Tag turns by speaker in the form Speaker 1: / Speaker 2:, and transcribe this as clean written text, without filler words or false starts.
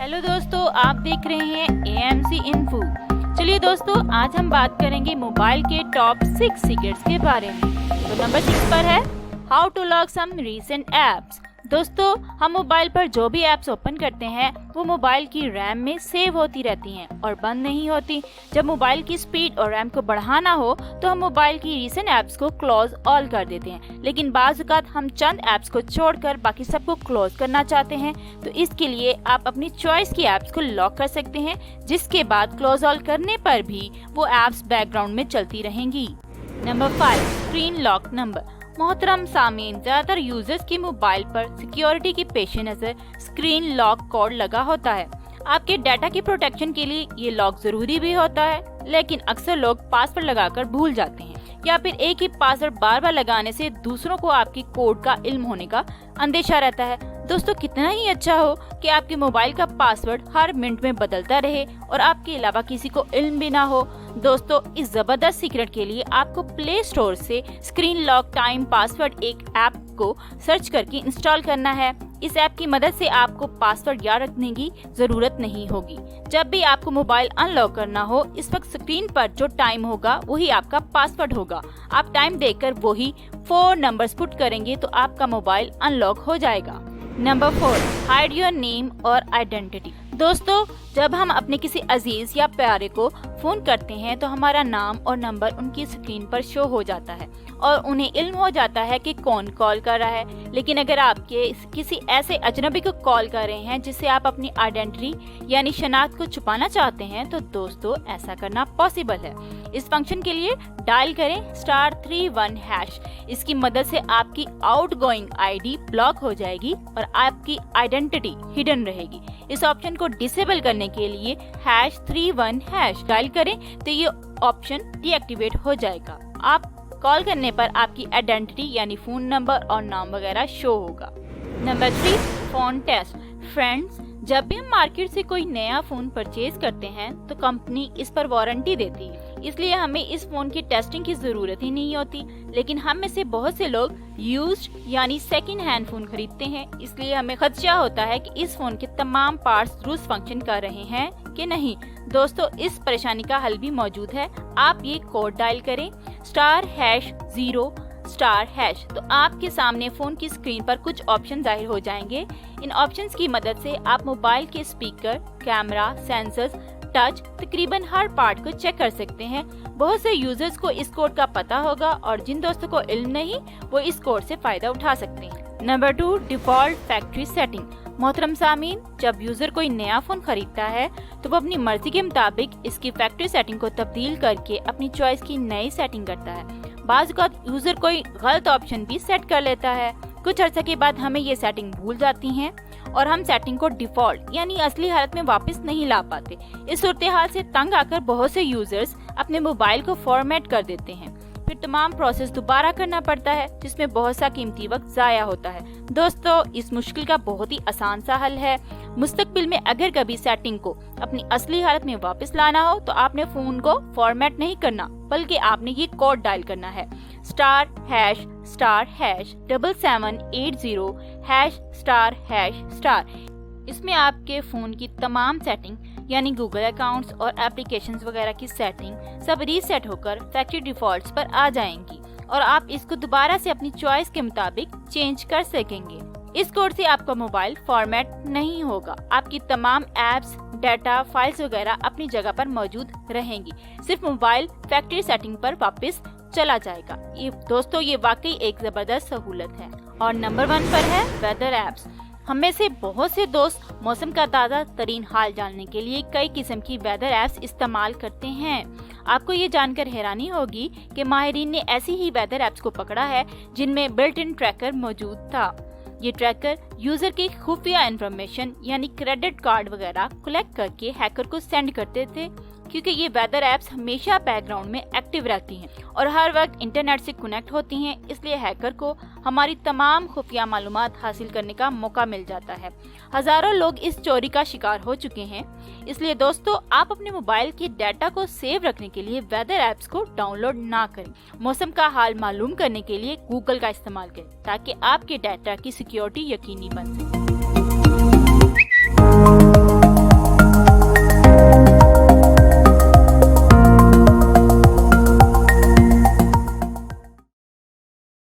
Speaker 1: Hello दोस्तों, आप देख रहे हैं AMC इन्फो। चलिए दोस्तों, आज हम बात करेंगे मोबाइल के टॉप 6 सीक्रेट्स के बारे में। तो नंबर 6 पर है how to lock some recent apps. दोस्तों, हम मोबाइल पर जो भी एप्स ओपन करते हैं वो मोबाइल की रैम में सेव होती रहती हैं और बंद नहीं होती। जब मोबाइल की स्पीड और रैम को बढ़ाना हो तो हम मोबाइल की रीसेंट एप्स को क्लोज ऑल कर देते हैं, लेकिन बाज़ औक़ात हम चंद एप्स को छोड़कर बाकी सबको क्लोज करना चाहते हैं। तो इसके लिए आप अपनी चॉइस की एप्स को लॉक कर सकते हैं, जिसके बाद क्लोज ऑल करने पर भी वो एप्स बैकग्राउंड में चलती रहेंगी। Number 5, screen lock number. मोहतरम सामीन, ज्यादातर यूजर्स की मोबाइल पर सिक्योरिटी की पेश नज़र स्क्रीन लॉक कोड लगा होता है। आपके डाटा की प्रोटेक्शन के लिए ये लॉक जरूरी भी होता है, लेकिन अक्सर लोग पासवर्ड लगाकर भूल जाते हैं या फिर एक ही पासवर्ड बार बार लगाने से दूसरों को आपकी कोड का इल्म होने का अंदेशा रहता है। दोस्तों, कितना ही अच्छा हो कि आपके मोबाइल का पासवर्ड हर मिनट में बदलता रहे और आपके अलावा किसी को इल्म भी ना हो। दोस्तों, इस जबरदस्त सीक्रेट के लिए आपको प्ले स्टोर से स्क्रीन लॉक टाइम पासवर्ड एक ऐप को सर्च करके इंस्टॉल करना है। इस ऐप की मदद से आपको पासवर्ड याद रखने की जरूरत नहीं होगी। जब भी आपको मोबाइल अनलॉक करना हो, इस वक्त स्क्रीन पर जो टाइम होगा वही आपका पासवर्ड होगा। आप टाइम देकर वही 4 नंबर्स पुट करेंगे तो आपका मोबाइल अनलॉक हो जाएगा। नंबर 4, हाइड योर नेम और आइडेंटिटी। दोस्तों, जब हम अपने किसी अजीज या प्यारे को फोन करते हैं तो हमारा नाम और नंबर उनकी स्क्रीन पर शो हो जाता है और उन्हें इल्म हो जाता है कि कौन कॉल कर रहा है। लेकिन अगर आप किसी ऐसे अजनबी को कॉल कर रहे हैं जिससे आप अपनी आइडेंटिटी यानी शनाख्त को छुपाना चाहते हैं, तो दोस्तों ऐसा करना पॉसिबल है। इस फंक्शन के लिए डायल करें *31#। इसकी मदद से आपकी आउटगोइंग आईडी ब्लॉक हो जाएगी और आपकी आइडेंटिटी हिडन रहेगी। इस ऑप्शन को डिसेबल करने के लिए #31# डायल करें तो ये ऑप्शन डीएक्टिवेट हो जाएगा। आप कॉल करने पर आपकी आइडेंटिटी यानी फोन नंबर और नाम वगैरह शो होगा। Number 3, phone test. फ्रेंड्स, जब भी हम मार्केट से कोई नया फोन परचेज करते हैं तो कंपनी इस पर वारंटी देती है, इसलिए हमें इस फोन की टेस्टिंग की जरूरत ही नहीं होती। लेकिन हम में से बहुत से लोग यूज्ड यानी सेकंड हैंड फोन खरीदते हैं, इसलिए हमें खदशा होता है कि इस फोन के तमाम पार्ट्स दुरुस्त फंक्शन कर रहे हैं कि नहीं। दोस्तों, इस परेशानी का हल भी मौजूद है। आप ये कोड डायल करें *#0*#। तो आपके सामने फोन की स्क्रीन पर कुछ ऑप्शन जाहिर हो जाएंगे। इन ऑप्शंस की मदद से आप मोबाइल के स्पीकर, कैमरा, सेंसर्स, टच, तकरीबन हर पार्ट को चेक कर सकते हैं। बहुत से यूजर्स को इस कोड का पता होगा और जिन दोस्तों को इल्म नहीं, वो इस कोड से फायदा उठा सकते हैं। Number 2, default factory setting. मोहतरम सामीन, जब यूजर कोई नया फोन खरीदता है तो वो अपनी मर्जी के मुताबिक इसकी फैक्ट्री सेटिंग को तब्दील करके अपनी चॉइस की नई सेटिंग करता है। बाज़ औक़ात यूजर कोई गलत ऑप्शन भी सेट कर लेता है। कुछ अर्से के बाद हमें ये सेटिंग भूल जाती हैं और हम सेटिंग को डिफॉल्ट यानी असली हालत में वापस नहीं ला पाते। इस सूरत हाल से तंग आकर बहुत से यूजर्स अपने मोबाइल को फॉर्मेट कर देते हैं, फिर तमाम प्रोसेस दोबारा करना पड़ता है, जिसमें बहुत सा कीमती वक्त जाया होता है। दोस्तों, इस मुश्किल का बहुत ही आसान सा हल है। मुस्तकबिल में अगर कभी सेटिंग को अपनी असली हालत में वापस लाना हो तो आपने फोन को फॉर्मेट नहीं करना, बल्कि आपने ये कोड डायल करना है *#7780#*##। इसमें आपके फोन की तमाम सेटिंग यानी गूगल अकाउंट्स और एप्लीकेशंस वगैरह की सेटिंग सब रीसेट होकर फैक्ट्री डिफॉल्ट्स पर आ जाएंगी और आप इसको दोबारा से अपनी चॉइस के मुताबिक चेंज कर सकेंगे। इस कोड से आपका मोबाइल फॉर्मेट नहीं होगा। आपकी तमाम एप्स, डाटा, फाइल्स वगैरह अपनी जगह पर मौजूद रहेंगी। सिर्फ मोबाइल फैक्ट्री सेटिंग पर वापस चला जाएगा। दोस्तों, ये वाकई एक जबरदस्त सहूलत है। और नंबर 1 पर है वेदर एप्स। हम में से बहुत से दोस्त मौसम का ताज़ा तरीन हाल जानने के लिए कई किस्म की वेदर एप्स इस्तेमाल करते हैं। आपको ये जानकर हैरानी होगी कि माहिरीन ने ऐसी ही वेदर एप्स को पकड़ा है जिनमें बिल्ट इन ट्रैकर मौजूद था। ये ट्रैकर यूजर की खुफिया इंफॉर्मेशन यानी क्रेडिट कार्ड वगैरह कलेक्ट करके हैकर को सेंड करते थे, क्योंकि ये वेदर एप्स हमेशा बैकग्राउंड में एक्टिव रहती हैं और हर वक्त इंटरनेट से कनेक्ट होती हैं, इसलिए हैकर को हमारी तमाम खुफिया मालूमात हासिल करने का मौका मिल जाता है। हजारों लोग इस चोरी का शिकार हो चुके हैं। इसलिए दोस्तों, आप अपने मोबाइल के डाटा को सेव रखने के लिए वेदर एप्स को डाउनलोड ना करें। मौसम का हाल मालूम करने के लिए गूगल का इस्तेमाल करें ताकि आपके डाटा की सिक्योरिटी यकीनी बन सके।